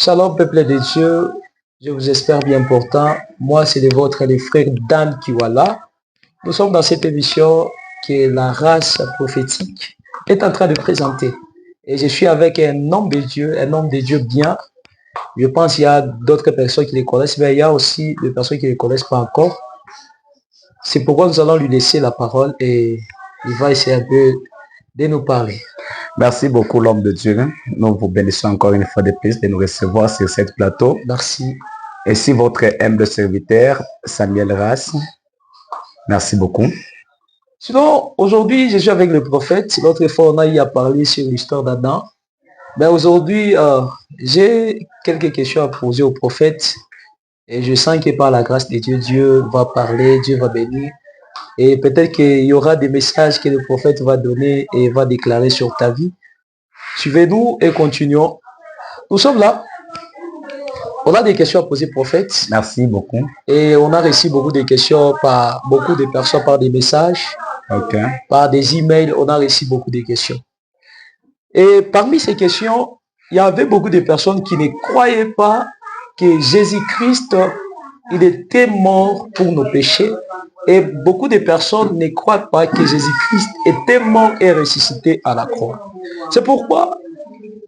Shalom, peuple de Dieu. Je vous espère bien portant. Moi, c'est le vôtre, les frères Dan Kiwala. Nous sommes dans cette émission que la race prophétique est en train de présenter. Et je suis avec un homme de Dieu bien. Je pense qu'il y a d'autres personnes qui les connaissent, mais il y a aussi des personnes qui ne les connaissent pas encore. C'est pourquoi nous allons lui laisser la parole et il va essayer un peu de nous parler. Merci beaucoup, l'homme de Dieu. Nous vous bénissons encore une fois de plus de nous recevoir sur cette plateau. Merci. Et si votre humble serviteur, Samuel Ras. Merci beaucoup. Sinon, aujourd'hui, je suis avec le prophète. L'autre fois, on a eu à parler sur l'histoire d'Adam. Mais aujourd'hui, j'ai quelques questions à poser au prophète. Et je sens que par la grâce de Dieu, Dieu va parler, Dieu va bénir. Et peut-être qu'il y aura des messages que le prophète va donner et va déclarer sur ta vie. Suivez-nous et continuons. Nous sommes là. On a des questions à poser au prophète. Merci beaucoup. Et on a reçu beaucoup de questions par beaucoup de personnes, par des messages, par des emails. On a reçu beaucoup de questions. Et parmi ces questions, il y avait beaucoup de personnes qui ne croyaient pas que Jésus-Christ, il était mort pour nos péchés. Et beaucoup de personnes ne croient pas que Jésus-Christ était mort et ressuscité à la croix. C'est pourquoi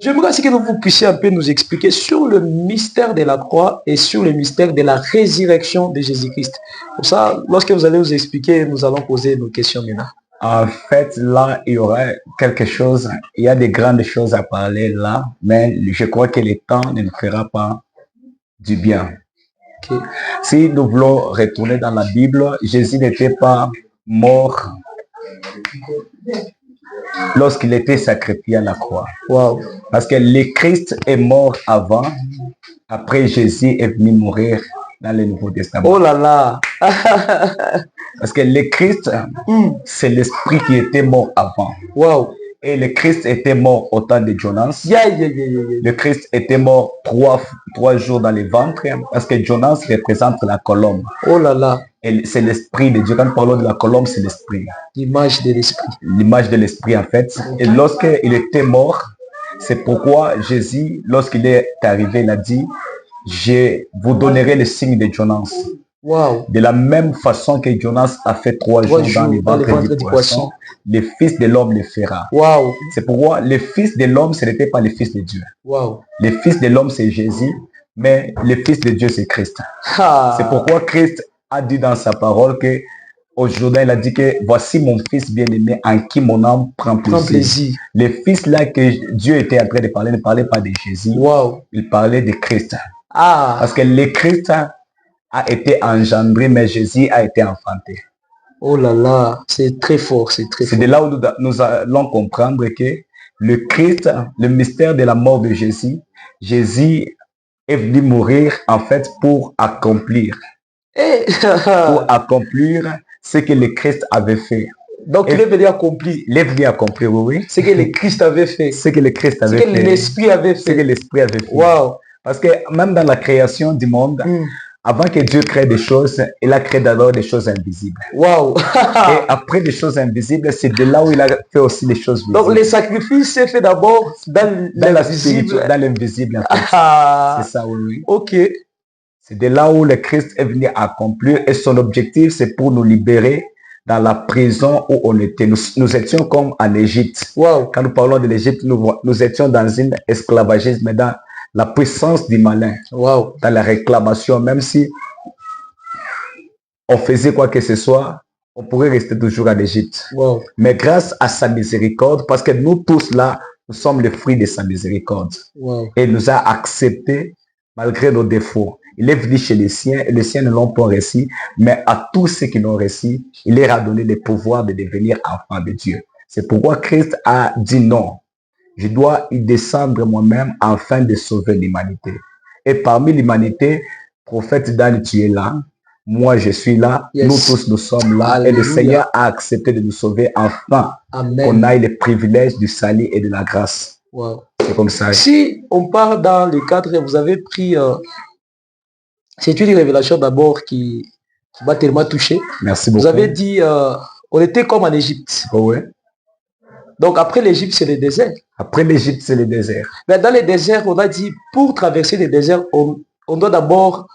j'aimerais que vous puissiez un peu nous expliquer sur le mystère de la croix et sur le mystère de la résurrection de Jésus-Christ. Pour ça, lorsque vous allez nous expliquer, nous allons poser nos questions maintenant. En fait, là, il y aura quelque chose, il y a des grandes choses à parler là, mais je crois que le temps ne nous fera pas du bien. Okay. Si nous voulons retourner dans la Bible, Jésus n'était pas mort lorsqu'il était sacrifié à la croix. Wow. Parce que le Christ est mort avant, après Jésus est venu mourir dans le Nouveau Testament. Oh là là. Parce que le Christ, c'est l'esprit qui était mort avant. Wow. Et le Christ était mort au temps de Jonas. Le Christ était mort trois jours dans le ventre parce que Jonas représente la colombe. Oh là là. Et c'est l'esprit de Dieu. Quand nous parlons de la colombe, c'est l'esprit. L'image de l'esprit. L'image de l'esprit en fait. Et lorsqu'il était mort, c'est pourquoi Jésus, lorsqu'il est arrivé, il a dit, je vous donnerai le signe de Jonas. Wow. De la même façon que Jonas a fait 3 jours dans le ventre du poisson, le Fils de l'homme le fera. Wow. C'est pourquoi le Fils de l'homme, ce n'était pas le Fils de Dieu. Wow. Le Fils de l'homme, c'est Jésus, mais le Fils de Dieu, c'est Christ. Ah. C'est pourquoi Christ a dit dans sa parole que aujourd'hui, il a dit que voici mon Fils bien-aimé en qui mon âme prend plaisir. Le Fils là que Dieu était en train de parler ne parlait pas de Jésus. Wow. Il parlait de Christ. Ah. Parce que le Christ a été engendré, mais Jésus a été enfanté. Oh là là, c'est très fort, c'est très fort. C'est de là où nous allons comprendre que le Christ, le mystère de la mort de Jésus, Jésus est venu mourir en fait pour accomplir. Pour accomplir ce que le Christ avait fait. Donc il est venu accomplir. Il est venu accomplir, oui. Ce que le Christ avait fait. Ce que le Christ avait fait. Ce que l'Esprit avait fait. Ce que l'Esprit avait fait. Wow. Parce que même dans la création du monde, avant que Dieu crée des choses, il a créé d'abord des choses invisibles. Wow. Et après des choses invisibles, c'est de là où il a fait aussi des choses visibles. Donc les sacrifices s'est fait d'abord dans l'invisible. Dans l'invisible, en fait. C'est ça, oui. Ok. C'est de là où le Christ est venu accomplir et son objectif, c'est pour nous libérer dans la prison où on était. Nous étions comme en Égypte. Wow. Quand nous parlons de l'Égypte, nous étions dans une esclavagisme, dans la puissance du malin. Wow. Dans la réclamation, même si on faisait quoi que ce soit, on pourrait rester toujours en Égypte. Wow. Mais grâce à sa miséricorde, parce que nous tous là, nous sommes le fruit de sa miséricorde. Wow. Et il nous a acceptés malgré nos défauts. Il est venu chez les siens et les siens ne l'ont pas reçu, mais à tous ceux qui l'ont reçu, il leur a donné le pouvoir de devenir enfants de Dieu. C'est pourquoi Christ a dit non. Je dois y descendre moi-même afin de sauver l'humanité. Et parmi l'humanité, prophète Dan, tu es là. Moi, je suis là. Yes. Nous tous, nous sommes là. Alléluia. Et le Seigneur a accepté de nous sauver afin qu'on ait les privilèges du salut et de la grâce. Wow. C'est comme ça. Si on part dans le cadre, vous avez pris... c'est une révélation d'abord qui m'a tellement touché. Merci beaucoup. Vous avez dit, on était comme en Égypte. Oh ouais. Donc après l'Égypte, c'est le désert. Après l'Égypte, c'est le désert. Mais dans les déserts, on a dit, pour traverser les déserts, on doit d'abord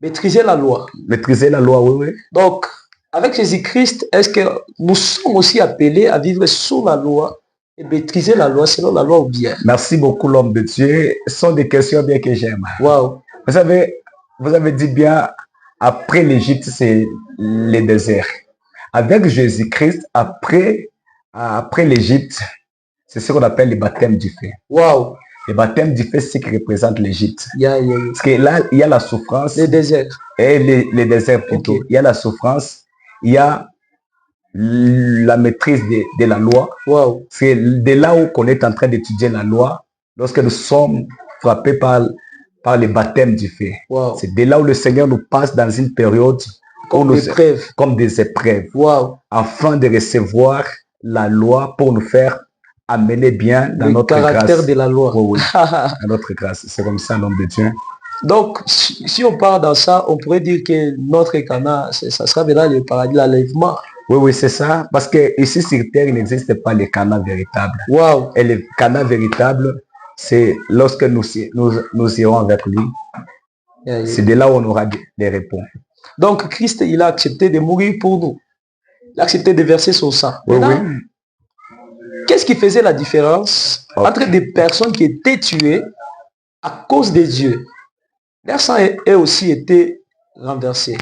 maîtriser la loi. Maîtriser la loi, oui, oui. Donc, avec Jésus-Christ, est-ce que nous sommes aussi appelés à vivre sous la loi et maîtriser la loi selon la loi ou bien? Merci beaucoup, l'homme de Dieu. Ce sont des questions bien que j'aime. Wow. Vous avez dit bien, après l'Égypte, c'est le désert. Avec Jésus-Christ, après l'Égypte, c'est ce qu'on appelle le baptême du feu. Wow. Le baptême du feu, c'est ce qui représente l'Égypte. Yeah. Parce que là, il y a la souffrance. Les déserts. Et les déserts plutôt. Okay. Il y a la souffrance, il y a la maîtrise de la loi. Wow. C'est de là où on est en train d'étudier la loi, lorsque nous sommes frappés par le baptême du feu. Wow. C'est de là où le Seigneur nous passe dans une période comme des épreuves. Wow. Afin de recevoir la loi pour nous faire amener bien dans notre grâce. Le caractère de la loi. Oh, oui. Dans notre grâce. C'est comme ça l'homme de Dieu. Donc, si on part dans ça, on pourrait dire que notre Cana, ça sera maintenant le paradis, l'enlèvement. Oui, c'est ça. Parce que ici sur terre, il n'existe pas le Cana véritable. Wow. Et le Cana véritable, c'est lorsque nous irons avec lui. Yeah. C'est de là où on aura des réponses. Donc, Christ, il a accepté de mourir pour nous. Il a accepté de verser son sang. Oui. Qu'est-ce qui faisait la différence entre des personnes qui étaient tuées à cause de Dieu? Leur sang a aussi été renversé.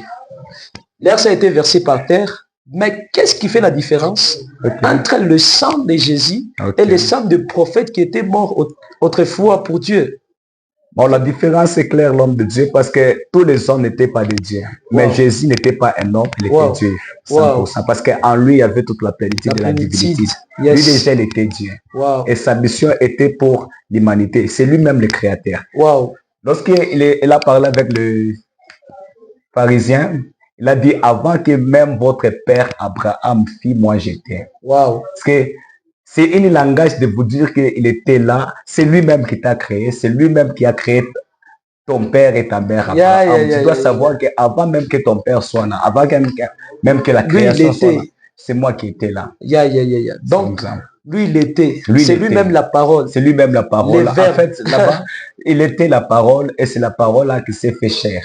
Leur sang a été versé par terre. Mais qu'est-ce qui fait la différence entre le sang de Jésus et le sang de prophètes qui étaient morts autrefois pour Dieu? Bon, la différence est claire, l'homme de Dieu, parce que tous les hommes n'étaient pas de Dieu. Mais Jésus n'était pas un homme, il était Dieu. 100%. Parce qu'en lui, il y avait toute la plénitude de la divinité. Lui déjà, il était Dieu. Et sa mission était pour l'humanité. C'est lui-même le créateur. Lorsqu'il a parlé avec le pharisien, il a dit, avant que même votre père Abraham fit, moi j'étais. Parce que c'est un langage de vous dire qu'il était là. C'est lui-même qui t'a créé. C'est lui-même qui a créé ton père et ta mère. Tu dois savoir qu'avant même que ton père soit là, avant même que la création soit là, c'est moi qui étais là. Donc, lui, il était. C'est lui-même la parole. C'est lui-même la parole. En fait, là-bas, il était la parole et c'est la parole là qui s'est fait chair.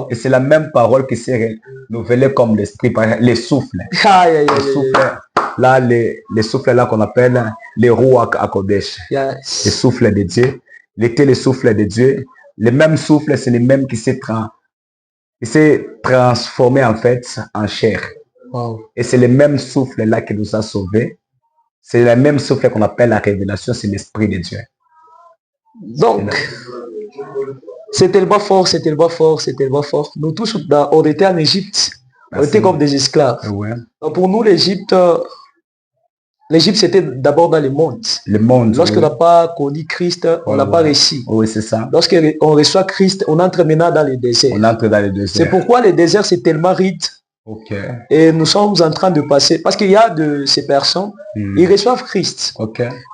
Et c'est la même parole qui s'est renouvelée comme l'esprit, les souffles. Les souffles. Là, les souffles là qu'on appelle les Ruach HaKodesh. Les souffles de Dieu. Il était le souffle de Dieu. Le même souffle, c'est le même qui s'est transformé en fait en chair. Et c'est le même souffle là qui nous a sauvés. C'est le même souffle qu'on appelle la révélation, c'est l'esprit de Dieu. Donc, c'est tellement fort. Nous tous, on était en Égypte. On était comme des esclaves. Donc pour nous, l'Égypte, c'était d'abord dans le monde. Lorsqu'on n'a pas connu Christ, on n'a pas réussi. Oui, c'est ça. Lorsqu'on reçoit Christ, on entre maintenant dans les déserts. C'est pourquoi les déserts, c'est tellement ride. Et nous sommes en train de passer, parce qu'il y a de ces personnes, ils reçoivent Christ.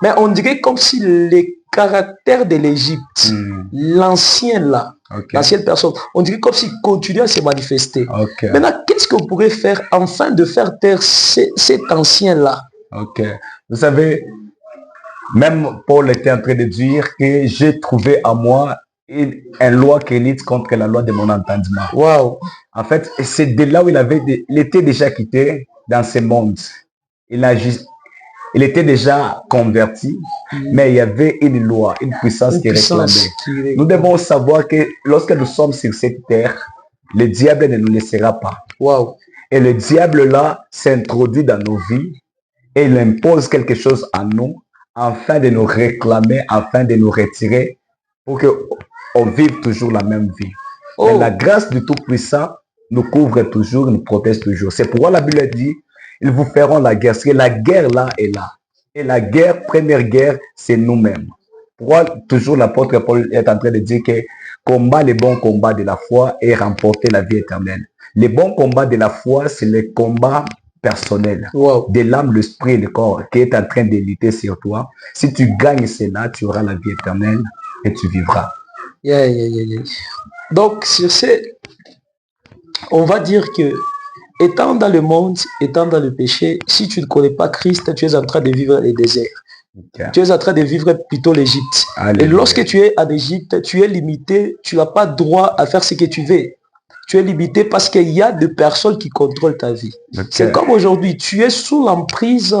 Mais on dirait comme si les caractères de l'Égypte, l'ancien là, l'ancienne personne, on dirait comme s'il continuait à se manifester. Maintenant, qu'est-ce qu'on pourrait faire afin de faire taire cet ancien là? Vous savez, même Paul était en train de dire que j'ai trouvé à moi une loi qui lutte contre la loi de mon entendement. En fait, c'est de là où il était déjà quitté dans ce monde. Il était déjà converti, mais il y avait une loi, une puissance qui réclamait. Nous devons savoir que lorsque nous sommes sur cette terre, le diable ne nous laissera pas. Et le diable là s'introduit dans nos vies et il impose quelque chose à nous afin de nous réclamer, afin de nous retirer pour qu'on vive toujours la même vie. Mais la grâce du Tout-Puissant nous couvre toujours, nous protège toujours. C'est pourquoi la Bible dit, ils vous feront la guerre. Parce que la guerre là est là. Et la guerre, première guerre, c'est nous-mêmes. Pourquoi toujours l'apôtre Paul est en train de dire que combat les bons combats de la foi et remporter la vie éternelle. Les bons combats de la foi, c'est le combat personnel de l'âme, l'esprit et le corps qui est en train de lutter sur toi. Si tu gagnes cela, tu auras la vie éternelle et tu vivras. Donc, sur ce, on va dire que étant dans le monde, étant dans le péché, si tu ne connais pas Christ, tu es en train de vivre le désert. Okay. Tu es en train de vivre plutôt l'Égypte. Et lorsque tu es en Égypte, tu es limité, tu n'as pas droit à faire ce que tu veux. Tu es limité parce qu'il y a des personnes qui contrôlent ta vie. Okay. C'est comme aujourd'hui, tu es sous l'emprise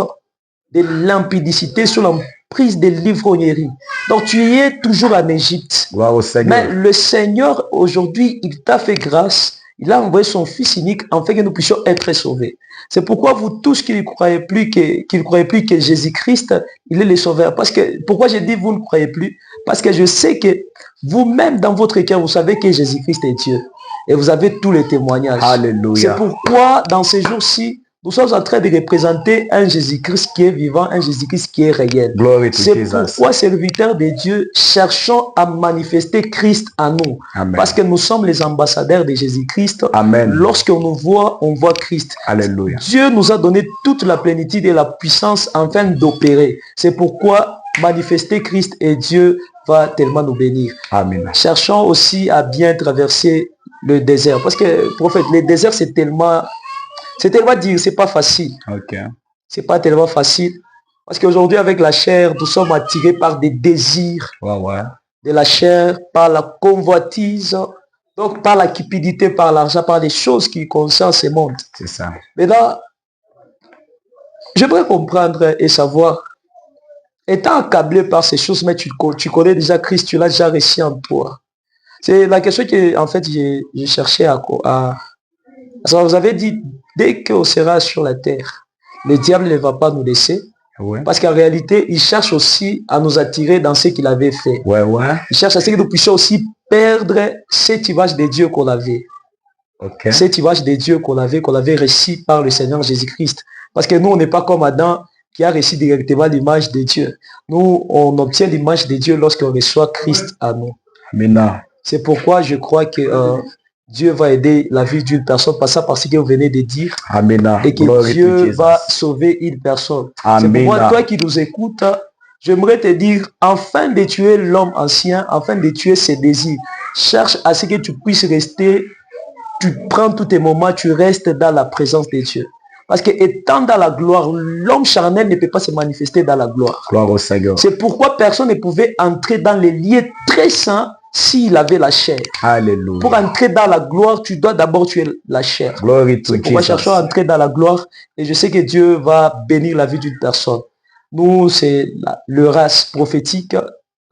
de l'impudicité, sous l'emprise de l'ivrognerie. Donc tu es toujours en Égypte. Wow, mais le Seigneur, aujourd'hui, il t'a fait grâce. Il a envoyé son Fils unique afin que nous puissions être sauvés. C'est pourquoi vous tous qui ne croyez plus que Jésus-Christ, il est le sauveur. Pourquoi je dis vous ne croyez plus? Parce que je sais que vous-même, dans votre cœur, vous savez que Jésus-Christ est Dieu. Et vous avez tous les témoignages. Alléluia. C'est pourquoi, dans ces jours-ci, nous sommes en train de représenter un Jésus-Christ qui est vivant, un Jésus-Christ qui est réel. C'est pourquoi, serviteurs de Dieu, cherchons à manifester Christ en nous. Amen. Parce que nous sommes les ambassadeurs de Jésus-Christ. Lorsqu'on nous voit, on voit Christ. Alléluia. Dieu nous a donné toute la plénitude et la puissance afin d'opérer. C'est pourquoi manifester Christ et Dieu va tellement nous bénir. Amen. Cherchons aussi à bien traverser le désert. Parce que, prophète, le désert, c'est tellement dire, c'est pas facile. Okay. C'est pas tellement facile. Parce qu'aujourd'hui, avec la chair, nous sommes attirés par des désirs de la chair, par la convoitise, donc par la cupidité, par l'argent, par les choses qui concernent ce monde. C'est ça. Maintenant, j'aimerais comprendre et savoir, étant accablé par ces choses, mais tu connais déjà Christ, tu l'as déjà réussi en toi. C'est la question que, en fait, j'ai cherché à vous avez dit, dès qu'on sera sur la terre, le diable ne va pas nous laisser. Ouais. Parce qu'en réalité, il cherche aussi à nous attirer dans ce qu'il avait fait. Il cherche à ce que nous puissions aussi perdre cette image de Dieu qu'on avait. Okay. Cette image de Dieu qu'on avait reçue par le Seigneur Jésus-Christ. Parce que nous, on n'est pas comme Adam qui a reçu directement l'image de Dieu. Nous, on obtient l'image de Dieu lorsqu'on reçoit Christ à nous. Amen. C'est pourquoi je crois que Dieu va aider la vie d'une personne par ça, parce que vous venez de dire. Amen. Et que Dieu va sauver une personne. C'est pourquoi toi qui nous écoutes, j'aimerais te dire, afin de tuer l'homme ancien, afin de tuer ses désirs, cherche à ce que tu puisses rester, tu prends tous tes moments, tu restes dans la présence de Dieu. Parce que étant dans la gloire, l'homme charnel ne peut pas se manifester dans la gloire. Gloire au Seigneur. C'est pourquoi personne ne pouvait entrer dans les lieux très saints s'il avait la chair. Alléluia. Pour entrer dans la gloire, tu dois d'abord tuer la chair. C'est pourquoi cherchons à entrer dans la gloire. Et je sais que Dieu va bénir la vie d'une personne. Nous, c'est le race prophétique.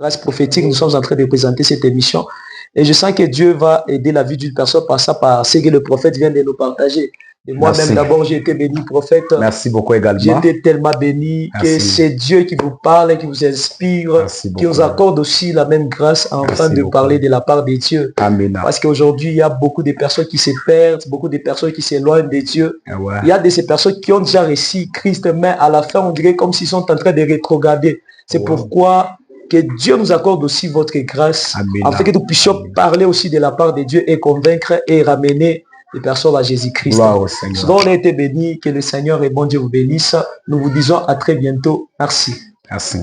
Nous sommes en train de présenter cette émission. Et je sens que Dieu va aider la vie d'une personne par ça, par ce que le prophète vient de nous partager. Et moi-même, d'abord, j'ai été béni, prophète. Merci beaucoup également. J'ai été tellement béni. Que c'est Dieu qui vous parle, qui vous inspire, qui vous accorde aussi la même grâce afin de parler de la part de Dieu. Amen. Parce qu'aujourd'hui, il y a beaucoup de personnes qui se perdent, beaucoup de personnes qui s'éloignent de Dieu. Il y a de ces personnes qui ont déjà reçu Christ, mais à la fin, on dirait comme s'ils sont en train de rétrograder. C'est pourquoi que Dieu nous accorde aussi votre grâce, afin que nous puissions parler aussi de la part de Dieu et convaincre et ramener les personnes à Jésus-Christ. Donc on a été bénis, que le Seigneur et bon Dieu vous bénisse. Nous vous disons à très bientôt. Merci. Merci.